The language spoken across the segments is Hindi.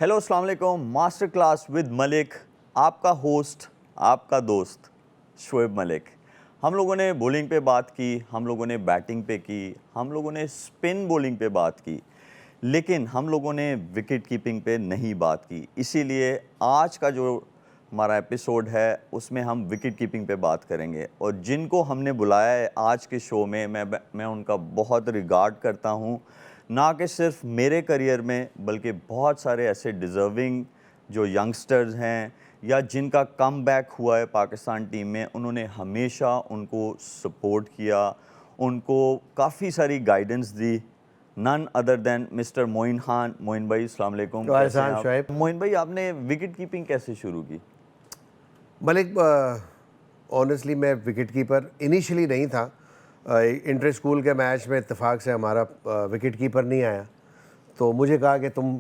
हेलो अस्सलाम वालेकुम। मास्टर क्लास विद मलिक, आपका होस्ट, आपका दोस्त शोएब मलिक। हम लोगों ने बॉलिंग पे बात की, हम लोगों ने बैटिंग पे की, हम लोगों ने स्पिन बॉलिंग पे बात की, लेकिन हम लोगों ने विकेट कीपिंग पे नहीं बात की। इसीलिए आज का जो हमारा एपिसोड है उसमें हम विकेट कीपिंग पे बात करेंगे। और जिनको हमने बुलाया है आज के शो में, मैं उनका बहुत रिगार्ड करता हूँ, ना कि सिर्फ मेरे करियर में बल्कि बहुत सारे ऐसे डिज़र्विंग जो यंगस्टर्स हैं या जिनका कम बैक हुआ है पाकिस्तान टीम में, उन्होंने हमेशा उनको सपोर्ट किया, उनको काफ़ी सारी गाइडेंस दी। None other than mister Moin Khan. Moin भाई अस्सलाम वालेकुम, कैसे हैं आप? शुएब मोइन भाई, आपने विकेट कीपिंग कैसे शुरू की? मलिक, ऑनेस्टली मैं विकेट कीपर इनिशियली नहीं था। इंटर स्कूल के मैच में इत्तेफाक से हमारा विकेट कीपर नहीं आया, तो मुझे कहा कि तुम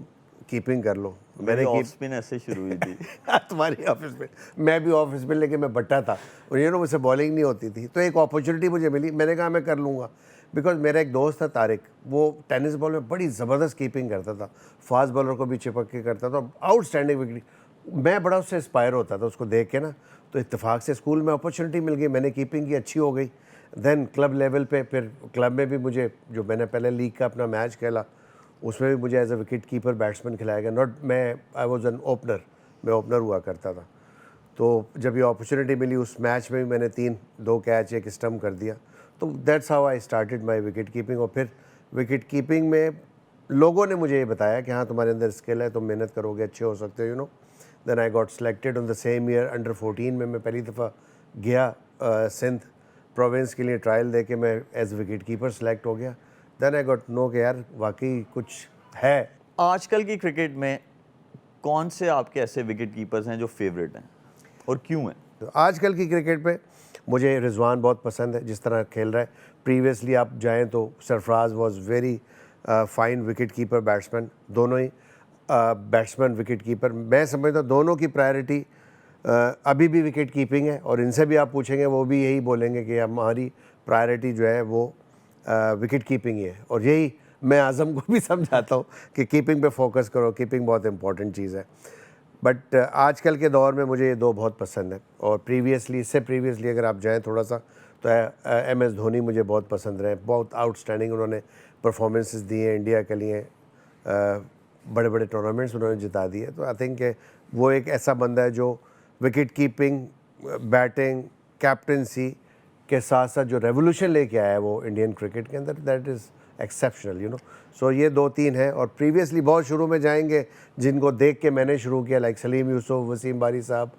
कीपिंग कर लो। मेरी मैंने ऑफ कीप स्पिन ऐसे शुरू हुई थी। तुम्हारी ऑफिस में, मैं भी ऑफिस में, लेकिन मैं बट्टा था और मुझसे बॉलिंग नहीं होती थी, तो एक अपॉर्चुनिटी मुझे मिली। मैंने कहा मैं कर लूँगा, बिकॉज मेरा एक दोस्त था तारिक, वो टेनिस बॉल में बड़ी ज़बरदस्त कीपिंग करता था, फास्ट बॉलर को भी चिपक के करता था, आउटस्टैंडिंग विकेट। मैं बड़ा उससे इंस्पायर होता था उसको देख के ना, तो इत्तेफाक से स्कूल में अपॉर्चुनिटी मिल गई, मैंने कीपिंग की, अच्छी हो गई। देन क्लब लेवल पे, फिर क्लब में भी मुझे, जो मैंने पहले लीग का अपना मैच खेला, उसमें भी मुझे as a wicket keeper batsman खिलाया गया। नॉट मैं, आई वॉज एन ओपनर, मैं ओपनर हुआ करता था। तो जब ये अपॉर्चुनिटी मिली, उस मैच में भी मैंने 2 कैच, 1 स्टम्प कर दिया। तो that's how I started my wicket keeping. और फिर विकेट कीपिंग में लोगों ने मुझे ये बताया कि हाँ, तुम्हारे अंदर स्किल है, तुम मेहनत करोगे, अच्छे हो सकते हो, then I got selected on the same year. Under 14 में मैं पहली दफ़ा गया सिंध प्रोविंस के लिए, ट्रायल दे के मैं एज विकेट कीपर सेलेक्ट हो गया। देन आई गॉट नो कि यार वाकई कुछ है। आजकल की क्रिकेट में कौन से आपके ऐसे विकेट कीपर्स हैं जो फेवरेट हैं और क्यों हैं? तो आजकल की क्रिकेट में मुझे रिजवान बहुत पसंद है, जिस तरह खेल रहा है। प्रीवियसली आप जाएं तो Sarfaraz was very fine wicket keeper, batsman, दोनों ही बैट्समैन विकेट कीपर। मैं समझता हूँ दोनों की प्रायोरिटी अभी भी विकेट कीपिंग है, और इनसे भी आप पूछेंगे वो भी यही बोलेंगे कि हमारी प्रायोरिटी जो है वो विकेट कीपिंग ही है। और यही मैं आज़म को भी समझाता हूँ कि कीपिंग पे फोकस करो, कीपिंग बहुत इंपॉर्टेंट चीज़ है। बट आजकल के दौर में मुझे ये 2 बहुत पसंद है। और प्रीवियसली, इससे प्रीवियसली अगर आप जाएँ थोड़ा सा, तो एम एस धोनी मुझे बहुत पसंद रहे। बहुत आउटस्टैंडिंग उन्होंने परफॉर्मेंसेस दी हैं इंडिया के लिए, बड़े बड़े टूर्नामेंट्स उन्होंने जिता दिए। तो आई थिंक वो एक ऐसा बंदा है जो विकेट कीपिंग, बैटिंग, कैप्टनसी के साथ साथ जो रेवोल्यूशन लेके आया है वो इंडियन क्रिकेट के अंदर, दैट इज़ एक्सेप्शनल। सो ये 2-3 हैं। और प्रीवियसली बहुत शुरू में जाएंगे जिनको देख के मैंने शुरू किया, लाइक सलीम यूसुफ, वसीम बारी साहब,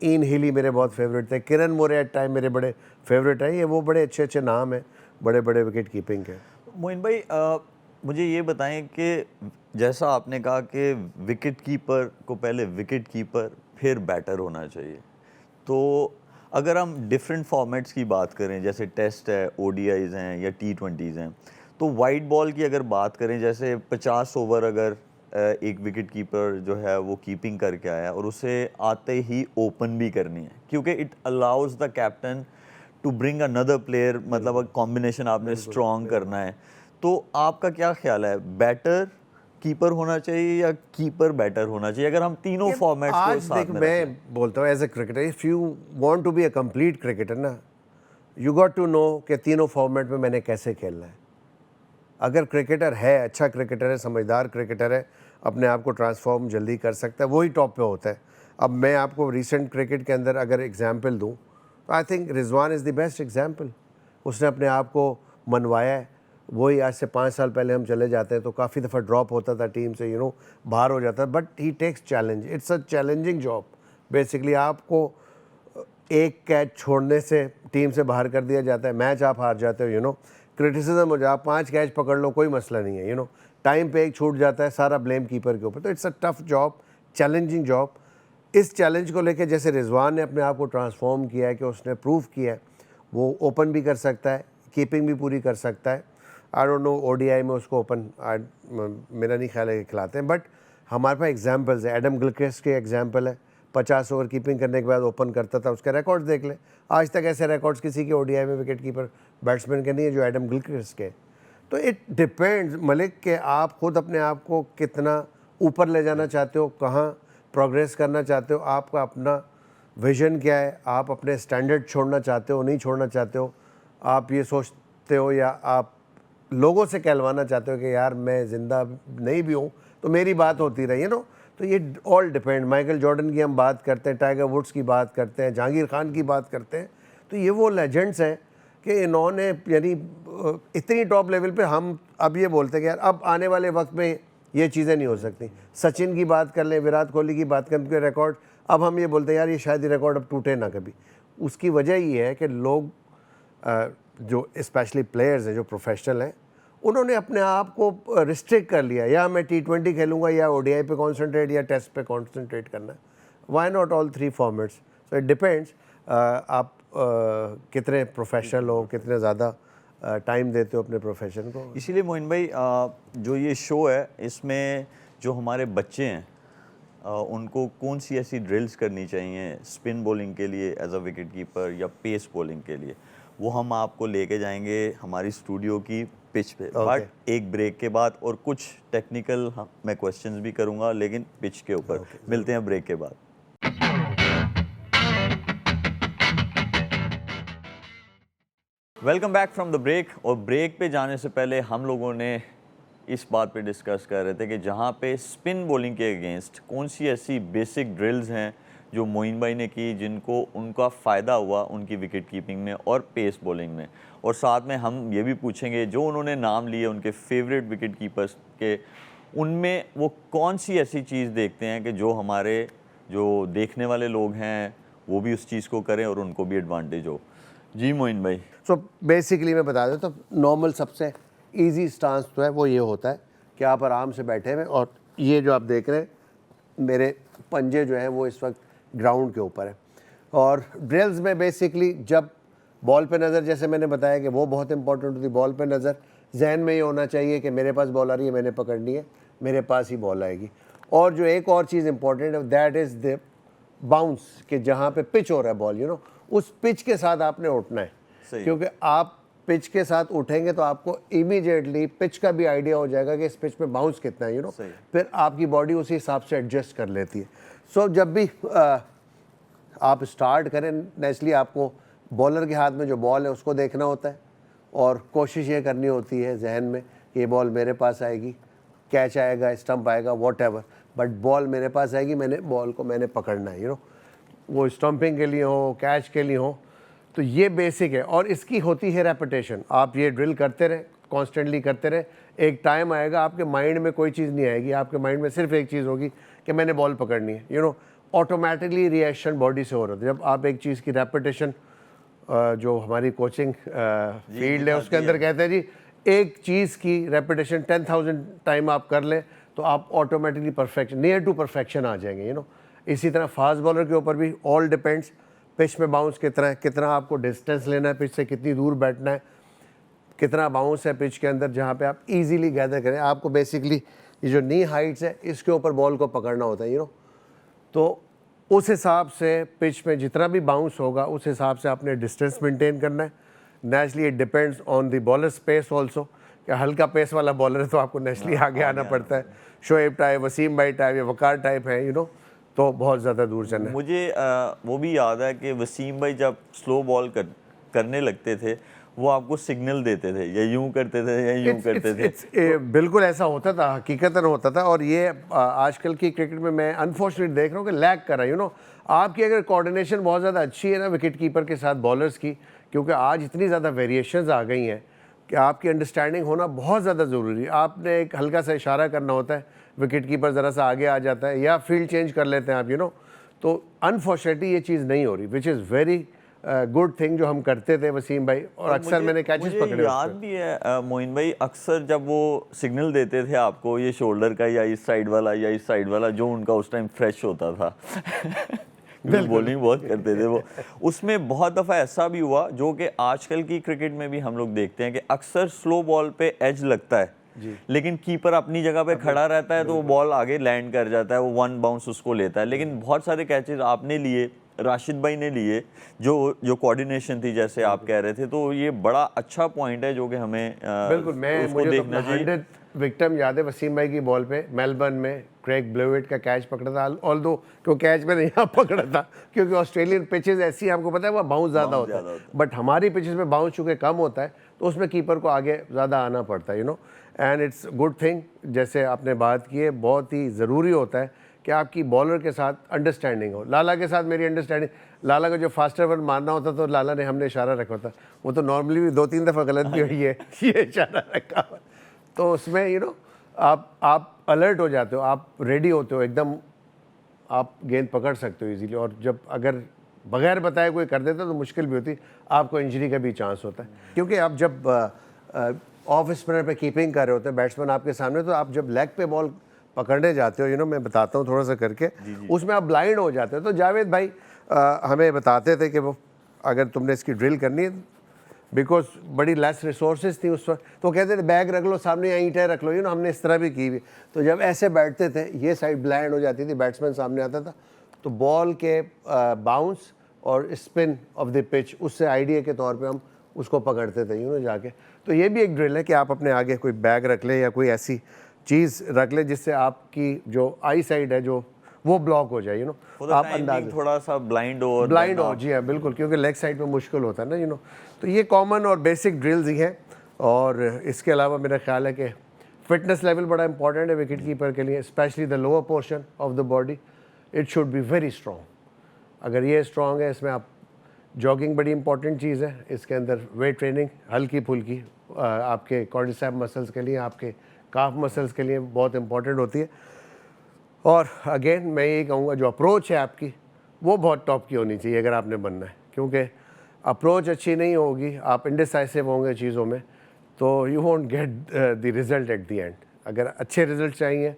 इन हिली मेरे बहुत फेवरेट थे, किरण मोरे एट टाइम मेरे बड़े फेवरेट हैं। ये वो बड़े अच्छे अच्छे नाम हैं, बड़े बड़े विकेट कीपिंग के। मोइन भाई, मुझे ये बताएं कि जैसा आपने कहा कि विकेट कीपर को पहले विकेट कीपर फिर बैटर होना चाहिए, तो अगर हम डिफरेंट फॉर्मेट्स की बात करें, जैसे टेस्ट है, ओडीआईज़ हैं या टी20s हैं, तो वाइट बॉल की अगर बात करें, जैसे 50 ओवर अगर एक विकेट कीपर जो है वो कीपिंग करके आया और उसे आते ही ओपन भी करनी है, क्योंकि it allows the captain to bring another player, मतलब कॉम्बिनेशन आपने स्ट्रॉन्ग करना है। तो आपका क्या ख्याल है, बैटर कीपर होना चाहिए या कीपर बैटर होना चाहिए, अगर हम तीनों ये फॉर्मेट्स को आज साथ देख, में रख लें? मैं बोलता हूँ as a cricketer, if you want to be a complete cricketer ना, यू गॉट टू नो कि तीनों फॉर्मेट में मैंने कैसे खेलना है। अगर क्रिकेटर है, अच्छा क्रिकेटर है, समझदार क्रिकेटर है, अपने आप को ट्रांसफॉर्म जल्दी कर सकता है, वही टॉप पे होता है। अब मैं आपको रिसेंट क्रिकेट के अंदर अगर एग्जांपल दूं, तो I think Rizwan is the best example. उसने अपने आप को मनवाया है। वही आज से 5 साल पहले हम चले जाते हैं तो काफ़ी दफ़ा ड्रॉप होता था टीम से, बाहर हो जाता, but he takes challenge. It's a challenging job. Basically आपको एक कैच छोड़ने से टीम से बाहर कर दिया जाता है, मैच आप हार जाते हो, क्रिटिसिज्म हो जाए, आप 5 कैच पकड़ लो, कोई मसला नहीं है, टाइम पे एक छूट जाता है, सारा ब्लेम कीपर के ऊपर। तो it's a tough job, challenging job. इस चैलेंज को लेकर जैसे रिजवान ने अपने आप को ट्रांसफॉर्म किया है, कि उसने प्रूव किया है वो ओपन भी कर सकता है, कीपिंग भी पूरी कर सकता है। आई डोंट नो ओडीआई में उसको ओपन मेरा नहीं ख्याल है कि खिलाते हैं, बट हमारे पास एग्जाम्पल्स है। एडम गिलक्रिस्ट के एग्जाम्पल है, 50 ओवर कीपिंग करने के बाद ओपन करता था, उसके रिकॉर्ड्स देख ले। आज तक ऐसे रिकॉर्ड्स किसी के ओडीआई में विकेट कीपर बैट्समैन के नहीं है जो एडम गिलक्रिस्ट के। तो इट डिपेंड्स मलिक, कि आप खुद अपने आप को कितना ऊपर ले जाना चाहते हो, कहाँ प्रोग्रेस करना चाहते हो, आपका अपना विजन क्या है, आप अपने स्टैंडर्ड छोड़ना चाहते हो नहीं छोड़ना चाहते हो, आप ये सोचते हो या आप लोगों से कहलवाना चाहते हो कि यार मैं ज़िंदा नहीं भी हूँ तो मेरी बात होती रही है नो। तो ये ऑल डिपेंड, माइकल जॉर्डन की हम बात करते हैं, टाइगर वुड्स की बात करते हैं, जहांगीर खान की बात करते हैं, तो ये वो लेजेंड्स हैं कि इन्होंने यानी इतनी टॉप लेवल पे हम अब ये बोलते हैं कि यार अब आने वाले वक्त में ये चीज़ें नहीं हो सकती। सचिन की बात कर लें, विराट कोहली की बात करें, उनके रिकॉर्ड अब हम ये बोलते हैं यार ये शायद ये रिकॉर्ड अब टूटे ना कभी। उसकी वजह ये है कि लोग जो स्पेशली प्लेयर्स हैं जो प्रोफेशनल हैं उन्होंने अपने आप को रिस्ट्रिक्ट कर लिया, या मैं T20 खेलूँगा या ODI पे कॉन्सेंट्रेट या टेस्ट पे कॉन्सेंट्रेट करना है। Why not all 3 formats? So it depends आप कितने प्रोफेशनल हो, कितने ज़्यादा टाइम देते हो अपने प्रोफेशन को। इसीलिए मोइन भाई जो ये शो है इसमें जो हमारे बच्चे हैं उनको कौन सी ऐसी ड्रिल्स करनी चाहिए स्पिन बॉलिंग के लिए एज अ विकेट कीपर या पेस बॉलिंग के लिए, वो हम आपको लेके जाएंगे हमारी स्टूडियो की पिच पे। बट एक ब्रेक के बाद और कुछ टेक्निकल मैं क्वेश्चंस भी करूंगा लेकिन पिच के ऊपर। मिलते हैं ब्रेक के बाद। Welcome back from the break. और ब्रेक पे जाने से पहले हम लोगों ने इस बात पे डिस्कस कर रहे थे कि जहाँ पे स्पिन बॉलिंग के अगेंस्ट कौन सी ऐसी बेसिक ड्रिल्स हैं जो मोइन भाई ने की जिनको उनका फ़ायदा हुआ उनकी विकेट कीपिंग में और पेस बॉलिंग में। और साथ में हम ये भी पूछेंगे जो उन्होंने नाम लिए उनके फेवरेट विकेट कीपर्स के, उनमें वो कौन सी ऐसी चीज़ देखते हैं कि जो हमारे जो देखने वाले लोग हैं वो भी उस चीज़ को करें और उनको भी एडवांटेज हो। जी मोइन भाई। सो बेसिकली मैं बता देता हूँ, नॉर्मल सबसे इजी स्टांस तो है वो ये होता है कि आप आराम से बैठे हुए और ये जो आप देख रहे हैं मेरे पंजे जो हैं वो इस वक्त ग्राउंड के ऊपर है। और ड्रिल्स में बेसिकली जब बॉल पे नज़र, जैसे मैंने बताया कि वो बहुत इंपॉर्टेंट होती है, बॉल पे नज़र, जहन में ये होना चाहिए कि मेरे पास बॉल आ रही है, मैंने पकड़नी है, मेरे पास ही बॉल आएगी। और जो एक और चीज़ इंपॉर्टेंट है दैट इज़ द बाउंस, कि जहाँ पे पिच हो रहा है बॉल, उस पिच के साथ आपने उठना है। क्योंकि आप पिच के साथ उठेंगे तो आपको इमीडिएटली पिच का भी आइडिया हो जाएगा कि इस पिच पे बाउंस कितना है, फिर आपकी बॉडी उसी हिसाब से एडजस्ट कर लेती है। सो जब भी आप स्टार्ट करें, नेचुरली आपको बॉलर के हाथ में जो बॉल है उसको देखना होता है और कोशिश ये करनी होती है जहन में कि ये बॉल मेरे पास आएगी, कैच आएगा, स्टंप आएगा, वॉटएवर, बट बॉल मेरे पास आएगी, मैंने बॉल को मैंने पकड़ना है, वो स्टंपिंग के लिए हो, कैच के लिए हो। तो ये बेसिक है और इसकी होती है रेपिटेशन। आप ये ड्रिल करते रहे, कॉन्स्टेंटली करते रहे, एक टाइम आएगा आपके माइंड में कोई चीज़ नहीं आएगी, आपके माइंड में सिर्फ एक चीज़ होगी कि मैंने बॉल पकड़नी है। ऑटोमेटिकली रिएक्शन बॉडी से हो रहा है जब आप एक चीज़ की रेपिटेशन, जो हमारी कोचिंग फील्ड है उसके अंदर कहते हैं जी, एक चीज़ की रेपिटेशन 10,000 टाइम आप कर लें तो आप automatically perfection, near to perfection आ जाएंगे। इसी तरह फास्ट बॉलर के ऊपर भी ऑल डिपेंड्स, पिच में बाउंस कितना है, कितना आपको डिस्टेंस लेना है, पिच से कितनी दूर बैठना है, कितना बाउंस है पिच के अंदर जहाँ पे आप इजीली गैदर करें। आपको बेसिकली ये जो नी हाइट्स है इसके ऊपर बॉल को पकड़ना होता है, तो उस हिसाब से पिच में जितना भी बाउंस होगा उस हिसाब से आपने डिस्टेंस मेंटेन करना है। Naturally it depends on the bowler pace also, कि हल्का पेस वाला बॉलर है तो आपको नेचुरली आगे आना पड़ता है। शोएब टाइप, वसीम भाई टाइप या वकार टाइप है, तो बहुत ज़्यादा दूर चलना है। मुझे वो भी याद है कि वसीम भाई जब स्लो बॉल करने लगते थे वो आपको सिग्नल देते थे, या यूं करते थे या यूं करते थे। बिल्कुल ऐसा होता था, हकीकतन होता था। और ये आजकल की क्रिकेट में मैं अनफॉर्चुनेट देख रहा हूँ कि लैग कर रहा है। आपकी अगर कोऑर्डिनेशन बहुत ज़्यादा अच्छी है ना विकेट कीपर के साथ बॉलर्स की, क्योंकि आज इतनी ज़्यादा वेरिएशंस आ गई हैं कि आपकी अंडरस्टैंडिंग होना बहुत ज़्यादा ज़रूरी है। आपने एक हल्का सा इशारा करना होता है, विकेट कीपर ज़रा सा आगे आ जाता है या फील्ड चेंज कर लेते हैं आप, तो अनफॉर्चुनेटली ये चीज़ नहीं हो रही, which is very good thing जो हम करते थे वसीम भाई। और अक्सर मैंने कैचेस पकड़े। याद भी है मोइन भाई, अक्सर जब वो सिग्नल देते थे आपको, ये शोल्डर का या इस साइड वाला या इस साइड वाला, जो उनका उस टाइम फ्रेश होता था बॉलिंग बहुत करते थे वो। उसमें बहुत दफ़ा ऐसा भी हुआ जो कि आजकल की क्रिकेट में भी हम लोग देखते हैं कि अक्सर स्लो बॉल पे एज लगता है लेकिन कीपर अपनी जगह पे खड़ा रहता है तो वो बॉल आगे लैंड कर जाता है, वो वन बाउंस उसको लेता है। लेकिन बहुत सारे कैचेस आपने लिए राशिद भाई ने लिए, जो कोऑर्डिनेशन थी जैसे आप कह रहे थे, तो ये बड़ा अच्छा पॉइंट है जो कि हमें बिल्कुल, मैं उसको मुझे तो देखना अपना चाहिए। 100 विक्टिम याद है वसीम भाई की बॉल पे मेलबर्न में क्रेग ब्लेविट का कैच पकड़ा था, ऑल्दो क्यों कैच मैंने यहाँ पकड़ा था क्योंकि ऑस्ट्रेलियन पिचेस ऐसी हैं, आपको पता है, वह बाउंस ज़्यादा Bounce होता ज़्यादा है, होता बट हमारी पिचेस में बाउंस चूँकि कम होता है तो उसमें कीपर को आगे ज़्यादा आना पड़ता है, you know, and it's good thing. जैसे आपने बात की है, बहुत ही ज़रूरी होता है कि आपकी बॉलर के साथ अंडरस्टैंडिंग हो। लाला के साथ मेरी अंडरस्टैंडिंग, लाला का जो फास्टर वन मारना होता तो लाला ने हमने इशारा रखा था, वो तो नॉर्मली भी 2-3 दफ़ा गलत भी हुई है, ये इशारा रखा हुआ। तो उसमें यू नो आप अलर्ट हो जाते हो, आप रेडी होते हो एकदम, आप गेंद पकड़ सकते हो इजीली। और जब अगर बगैर बताए कोई कर देता तो मुश्किल भी होती, आपको इंजरी का भी चांस होता है, क्योंकि आप जब ऑफ स्पिनर पे कीपिंग कर रहे होते हैं बैट्समैन आपके सामने, तो आप जब लेग पे बॉल पकड़ने जाते हो, यू नो, मैं बताता हूँ थोड़ा सा करके, उसमें आप ब्लाइंड हो जाते हो। तो जावेद भाई हमें बताते थे कि वो अगर तुमने इसकी ड्रिल करनी है, बिकॉज बड़ी लेस रिसोर्सेज थी उस वक्त, तो कहते थे बैग रख लो सामने या ईंटें रख लो, यू नो, हमने इस तरह भी की हुई। तो जब ऐसे बैठते थे, ये साइड ब्लाइंड हो जाती थी, बैट्समैन सामने आता था, तो बॉल के बाउंस और स्पिन ऑफ द पिच, उससे आइडिया के तौर पे हम उसको पकड़ते थे, यू नो, जाके। तो ये भी एक ड्रिल है कि आप अपने आगे कोई बैग रख ले या कोई ऐसी चीज़ रख ले जिससे आपकी जो आई साइड है जो वो ब्लॉक हो जाए, यू नो, आप अंदाज थोड़ा सा ब्लाइंड हो, ब्लाइंड हो। जी हाँ, बिल्कुल, क्योंकि लेग साइड में मुश्किल होता है ना, यू नो। तो ये कॉमन और बेसिक ड्रिल्स ही हैं। और इसके अलावा मेरा ख्याल है कि फिटनेस लेवल बड़ा इंपॉर्टेंट है विकेट कीपर के लिए, specially the lower portion of the body, it should be very strong. अगर ये स्ट्रॉन्ग है, इसमें आप जॉगिंग बड़ी इंपॉर्टेंट चीज़ है, इसके अंदर वेट ट्रेनिंग हल्की फुल्की आपके क्वाड्रिसेप मसल्स के लिए, आपके काफ मसल्स के लिए बहुत इंपॉर्टेंट होती है। और अगेन मैं यही कहूँगा, जो अप्रोच है आपकी वो बहुत टॉप की होनी चाहिए अगर आपने बनना है, क्योंकि अप्रोच अच्छी नहीं होगी, आप इंडिसाइसिव होंगे चीज़ों में, तो you won't get the result at the end. अगर अच्छे रिजल्ट चाहिए,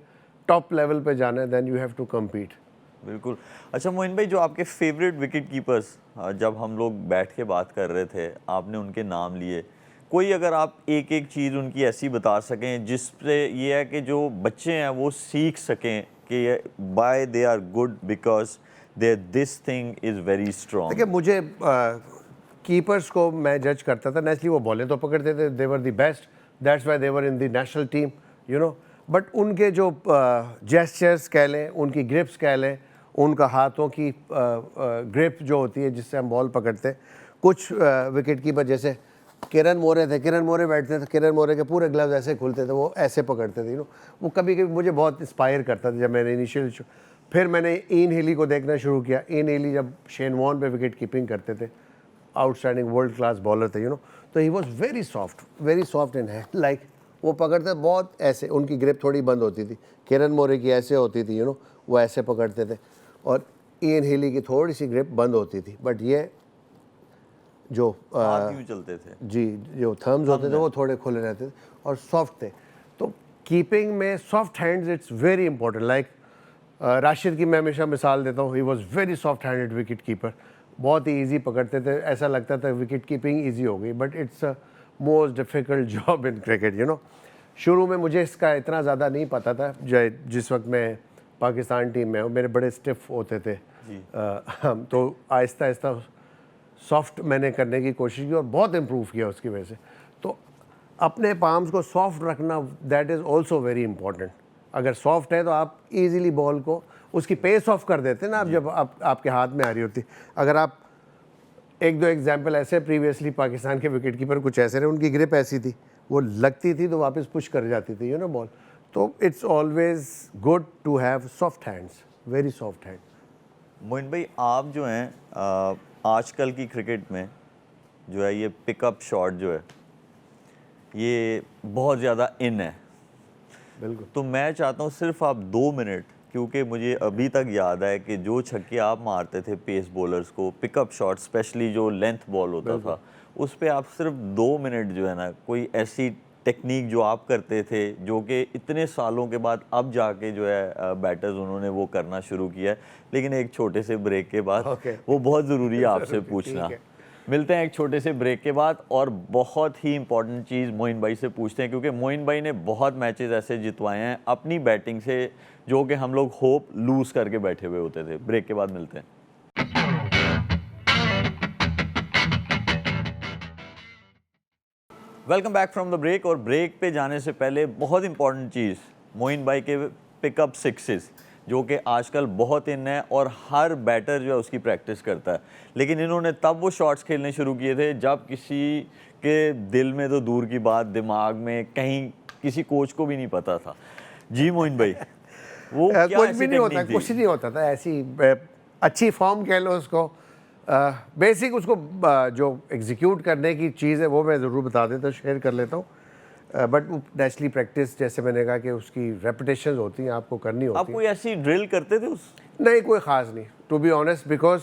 टॉप लेवल पे जाना है, then you have to compete. बिल्कुल। अच्छा मोइन भाई, जो आपके फेवरेट विकेट कीपर्स, जब हम लोग बैठ के बात कर रहे थे, आपने उनके नाम लिए, कोई अगर आप एक एक चीज़ उनकी ऐसी बता सकें जिससे ये है कि जो बच्चे हैं वो सीख सकें कि by they are good because they this thing is very strong. देखिए, मुझे कीपर्स को मैं जज करता था, नेचुरली वो बॉलें तो पकड़ते थे, they were the best, that's why they were in the national team, you know. But उनके जो जेस्चर्स कह लें, उनकी ग्रिप्स कह लें, उनका हाथों की ग्रिप जो होती है जिससे हम बॉल पकड़ते हैं, कुछ विकेट कीपर जैसे किरण मोरे थे, किरण मोरे बैठते थे, किरण मोरे के पूरे ग्लव्स ऐसे खुलते थे, वो ऐसे पकड़ते थे, यू नो। वो कभी कभी मुझे बहुत इंस्पायर करता था जब मैंने इनिशियल, फिर मैंने इन हेली को देखना शुरू किया। इन हेली जब शेन वॉर्न पे विकेट कीपिंग करते थे, आउटस्टैंडिंग वर्ल्ड क्लास बॉलर थे, यू नो। तो he was very soft in hand, like वो पकड़ते बहुत ऐसे, उनकी ग्रिप थोड़ी बंद होती थी, किरण मोरे की ऐसे होती थी, यू नो, वो ऐसे पकड़ते थे, और इन हेली की थोड़ी सी ग्रिप बंद होती थी, बट ये जो हाथ यूं चलते थे जी, जो थम्स होते थे वो थोड़े खुले रहते थे और सॉफ्ट थे। तो कीपिंग में soft hands it's very important. Like Rashid की मैं हमेशा मिसाल देता हूँ, he was very soft handed wicket keeper, बहुत ही ईजी पकड़ते थे, ऐसा लगता था विकेट कीपिंग ईजी हो गई, but it's a most difficult job in cricket, you know. शुरू में मुझे इसका इतना ज़्यादा नहीं पता था, जिस वक्त मैं पाकिस्तान टीम में हूँ, मेरे बड़े स्टिफ होते थे, तो आहिस्ता आहिस्ता सॉफ्ट मैंने करने की कोशिश की और बहुत इम्प्रूव किया उसकी वजह से। तो अपने पाम्स को सॉफ्ट रखना, that is also very important. अगर सॉफ्ट है तो आप इजीली बॉल को उसकी पेस ऑफ कर देते हैं ना, आप जब आपके हाथ में आ रही होती। अगर आप एक दो एग्जांपल ऐसे, प्रीवियसली पाकिस्तान के विकेट कीपर कुछ ऐसे रहे, उनकी ग्रिप ऐसी थी, वो लगती थी तो वापस पुश कर जाती थी, यू नो, बॉल। तो it's always good to have soft hands, very soft hand. Moin भाई, आप जो हैं आजकल की क्रिकेट में जो है ये पिकअप शॉट जो है ये बहुत ज़्यादा इन है। बिल्कुल। तो मैं चाहता हूँ सिर्फ आप 2 मिनट, क्योंकि मुझे अभी तक याद है कि जो छक्के आप मारते थे पेस बॉलर्स को, पिकअप शॉट स्पेशली जो लेंथ बॉल होता था, उस पे आप सिर्फ 2 मिनट जो है ना, कोई ऐसी टेक्निक जो आप करते थे जो कि इतने सालों के बाद अब जाके जो है बैटर्स उन्होंने वो करना शुरू किया है, लेकिन एक छोटे से ब्रेक के बाद वो बहुत ज़रूरी है आपसे पूछना। मिलते हैं एक छोटे से ब्रेक के बाद और बहुत ही इंपॉर्टेंट चीज़ मोइन भाई से पूछते हैं, क्योंकि मोइन भाई ने बहुत मैचेस ऐसे जितवाए हैं अपनी बैटिंग से जो कि हम लोग होप लूज़ करके बैठे हुए होते थे। ब्रेक के बाद मिलते हैं। Welcome back from the break. और ब्रेक पे जाने से पहले बहुत इंपॉर्टेंट चीज़, मोइन भाई के पिकअप सिक्सेस जो कि आजकल बहुत इन है और हर बैटर जो है उसकी प्रैक्टिस करता है, लेकिन इन्होंने तब वो शॉट्स खेलने शुरू किए थे जब किसी के दिल में तो दूर की बात, दिमाग में कहीं किसी कोच को भी नहीं पता था। जी मोइन भाई, वो क्या कुछ ऐसी भी नहीं होता, टेक्निक थी? कुछ नहीं होता था, ऐसी अच्छी फॉर्म कह लो उसको, बेसिक उसको जो एग्जीक्यूट करने की चीज़ है वो मैं ज़रूर बता देता हूँ, शेयर कर लेता हूँ। बट नेचुरली प्रैक्टिस, जैसे मैंने कहा कि उसकी रेपिटेशंस होती हैं, आपको करनी आप होती कोई ऐसी ड्रिल करते थे उस? नहीं, कोई ख़ास नहीं, टू बी ऑनेस्ट, बिकॉज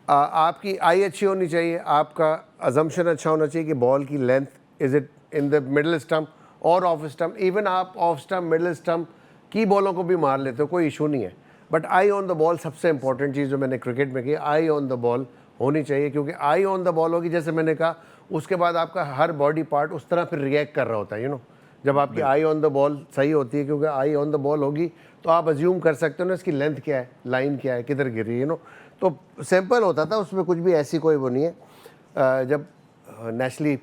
आपकी आई अच्छी होनी चाहिए, आपका अजम्पशन अच्छा होना चाहिए कि बॉल की length is it in the middle stump और ऑफ स्टम्प। इवन आप ऑफ स्टम्प, मिडल स्टम्प की बॉलों को भी मार लेते हो, कोई इशू नहीं है। But I on the ball सबसे इंपॉर्टेंट चीज़ जो मैंने क्रिकेट में की, आई ऑन द बॉल होनी चाहिए, क्योंकि आई ऑन द बॉल होगी, जैसे मैंने कहा, उसके बाद आपका हर बॉडी पार्ट उस तरह फिर रिएक्ट कर रहा होता है, जब आपकी आई ऑन द बॉल सही होती है, क्योंकि आई ऑन द बॉल होगी तो आप अज्यूम कर सकते हो ना इसकी लेंथ क्या है, लाइन क्या है, किधर गिर रही है, तो सिंपल होता था, उसमें कुछ भी ऐसी कोई वो नहीं है। जब नेचुरली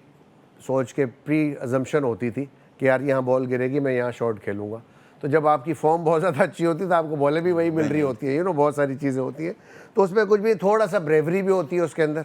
सोच के प्री अजम्पशन होती थी कि यार यहाँ बॉल गिरेगी, मैं यहाँ शॉट खेलूँगा, तो जब आपकी फॉर्म बहुत ज़्यादा अच्छी होती है तो आपको बॉलें भी वही मिल रही होती है, बहुत सारी चीज़ें होती हैं, तो उसमें कुछ भी थोड़ा सा ब्रेवरी भी होती है उसके अंदर।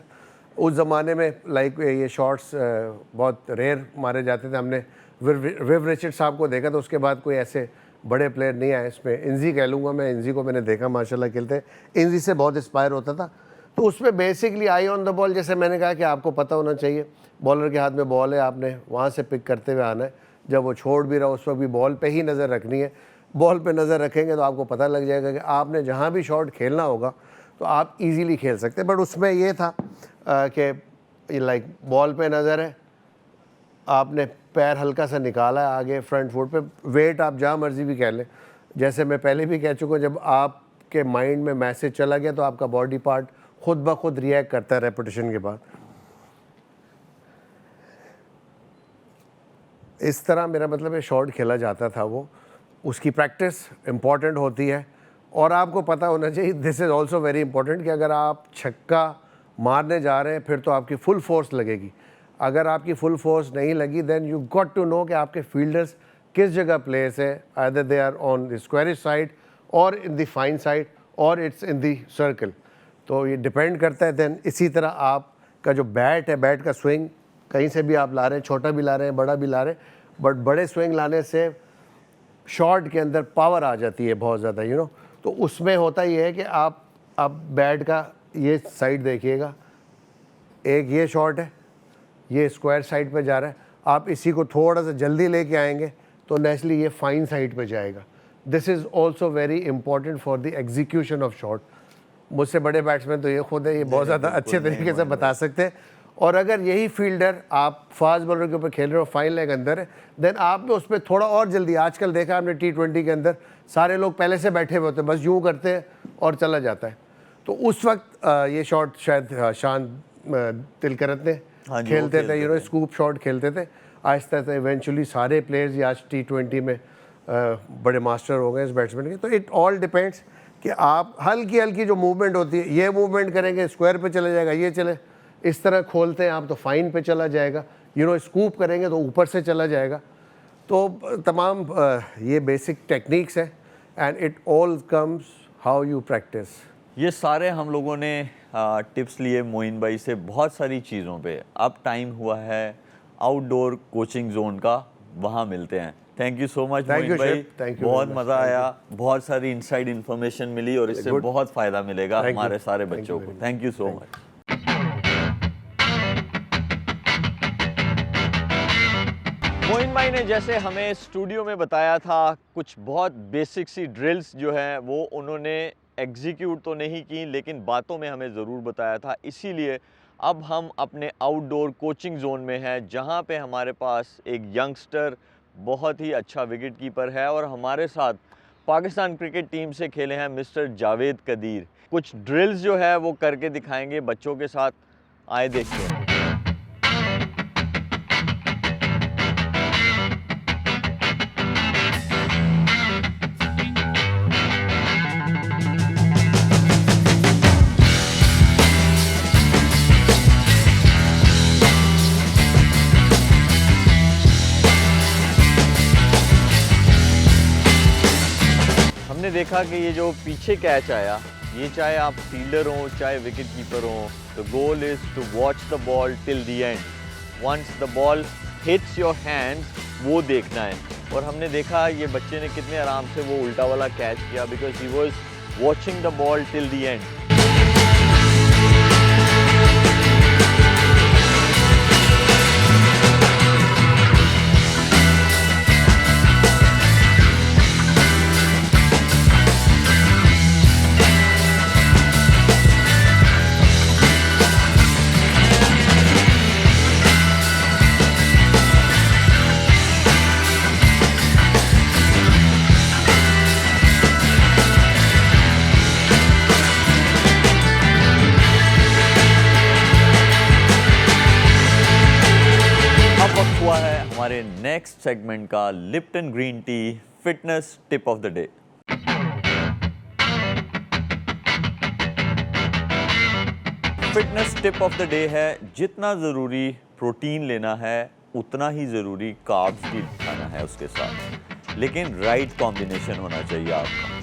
उस ज़माने में लाइक ये शॉट्स बहुत रेयर मारे जाते थे। हमने विव रिचर्ड साहब को देखा, तो उसके बाद कोई ऐसे बड़े प्लेयर नहीं आए इसमें। इंजी कह लूँगा मैं, इंजी को मैंने देखा माशाल्लाह खेलते, इंजी से बहुत इंस्पायर होता था। तो उसमें basically I on the ball, जैसे मैंने कहा कि आपको पता होना चाहिए बॉलर के हाथ में बॉल है, आपने वहाँ से पिक करते हुए आना है, जब वो छोड़ भी रहा उस वक्त भी बॉल पे ही नज़र रखनी है। बॉल पे नज़र रखेंगे तो आपको पता लग जाएगा कि आपने जहाँ भी शॉट खेलना होगा तो आप इजीली खेल सकते हैं। बट उसमें ये था कि लाइक बॉल पे नज़र है, आपने पैर हल्का सा निकाला है आगे फ्रंट फुट पे, वेट आप जहाँ मर्जी भी कह लें, जैसे मैं पहले भी कह चुका हूँ, जब आपके माइंड में मैसेज चला गया तो आपका बॉडी पार्ट खुद ब खुद रिएक्ट करता है रेपिटेशन के बाद। इस तरह मेरा मतलब है शॉट खेला जाता था, वो उसकी प्रैक्टिस इम्पॉर्टेंट होती है। और आपको पता होना चाहिए, this is also very important, कि अगर आप छक्का मारने जा रहे हैं फिर तो आपकी फुल फोर्स लगेगी। अगर आपकी फुल फोर्स नहीं लगी, then you got to know कि आपके फील्डर्स किस जगह प्लेस है, either they are on the squarish side or in the fine side or it's in the circle. तो ये डिपेंड करता है। देन इसी तरह आपका जो बैट है, बैट का स्विंग कहीं से भी आप ला रहे हैं, छोटा भी ला रहे हैं, बड़ा भी ला रहे हैं, बट बड़े स्विंग लाने से शॉट के अंदर पावर आ जाती है बहुत ज़्यादा, तो उसमें होता ये है कि आप बैट का ये साइड देखिएगा, एक ये शॉट है, ये स्क्वायर साइड पे जा रहा है, आप इसी को थोड़ा सा जल्दी लेके आएंगे तो नेचुरली ये फाइन साइड पे जाएगा। This is also very important for the execution of shot. मुझसे बड़े बैट्समैन तो ये खुद है, ये बहुत ज़्यादा अच्छे तरीके से बता सकते हैं। और अगर यही फील्डर आप फास्ट बॉलर के ऊपर खेल रहे हो, फाइन लेग अंदर है, देन आपने उस पर थोड़ा और जल्दी, आजकल देखा आपने T20 के अंदर सारे लोग पहले से बैठे हुए होते हैं, बस यूँ करते हैं और चला जाता है। तो उस वक्त ये शॉट शायद शान तिलकरत ने खेलते थे, स्कूप शॉट खेलते थे। आहिस्ता आहिस्ता इवेंचुअली सारे प्लेयर्स आज T20 में बड़े मास्टर हो गए इस बैट्समैन के। तो इट ऑल डिपेंड्स कि आप हल्की हल्की जो मूवमेंट होती है, ये मूवमेंट करेंगे स्क्वायर पे चले जाएगा, ये चले इस तरह खोलते हैं आप तो फाइन पे चला जाएगा, स्कूप करेंगे तो ऊपर से चला जाएगा। तो तमाम ये बेसिक टेक्निक्स है, and it all comes how you practice. ये सारे हम लोगों ने टिप्स लिए मोइन भाई से बहुत सारी चीज़ों पे। अब टाइम हुआ है आउटडोर कोचिंग जोन का, वहाँ मिलते हैं। Thank you so much Moin भाई, बहुत मज़ा आया, बहुत सारी इनसाइड इन्फॉर्मेशन मिली और इससे बहुत फ़ायदा मिलेगा हमारे सारे बच्चों को। Thank you so much. Moin भाई ने जैसे हमें स्टूडियो में बताया था, कुछ बहुत बेसिक सी ड्रिल्स जो है वो उन्होंने एग्जीक्यूट तो नहीं की, लेकिन बातों में हमें ज़रूर बताया था। इसीलिए अब हम अपने आउटडोर कोचिंग जोन में हैं, जहां पे हमारे पास एक यंगस्टर बहुत ही अच्छा विकेट कीपर है और हमारे साथ पाकिस्तान क्रिकेट टीम से खेले हैं मिस्टर जावेद कदीर। कुछ ड्रिल्स जो है वो करके दिखाएंगे बच्चों के साथ, आए देखते हैं। देखा कि ये जो पीछे कैच आया, ये चाहे आप फील्डर हो चाहे विकेट कीपर हो, the goal is to watch the ball till the end. Once the ball hits your hands, वो देखना है। और हमने देखा ये बच्चे ने कितने आराम से वो उल्टा वाला कैच किया, because he was watching the ball till the and. हुआ है हमारे नेक्स्ट सेगमेंट का Lipton green tea fitness tip of the day. Fitness tip of the day है, जितना ज़रूरी प्रोटीन लेना है उतना ही ज़रूरी कार्ब्स भी खाना है उसके साथ, लेकिन राइट कॉम्बिनेशन होना चाहिए आपका।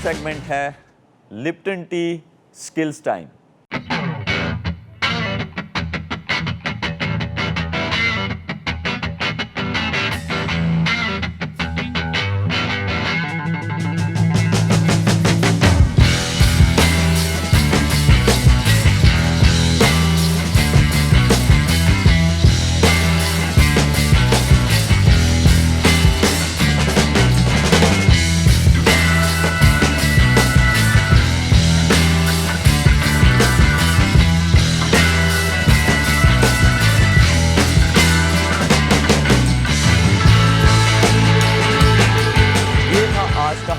सेगमेंट है लिप्टन टी स्किल्स टाइम।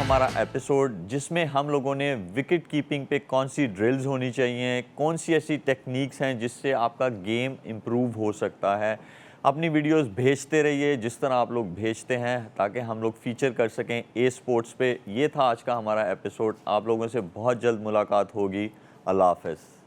हमारा एपिसोड जिसमें हम लोगों ने विकेट कीपिंग पे कौन सी ड्रिल्स होनी चाहिए, कौन सी ऐसी टेक्निक्स हैं जिससे आपका गेम इम्प्रूव हो सकता है। अपनी वीडियोस भेजते रहिए जिस तरह आप लोग भेजते हैं, ताकि हम लोग फीचर कर सकें ए स्पोर्ट्स पे। ये था आज का हमारा एपिसोड। आप लोगों से बहुत जल्द मुलाकात होगी। अल्लाह हाफ़िज़।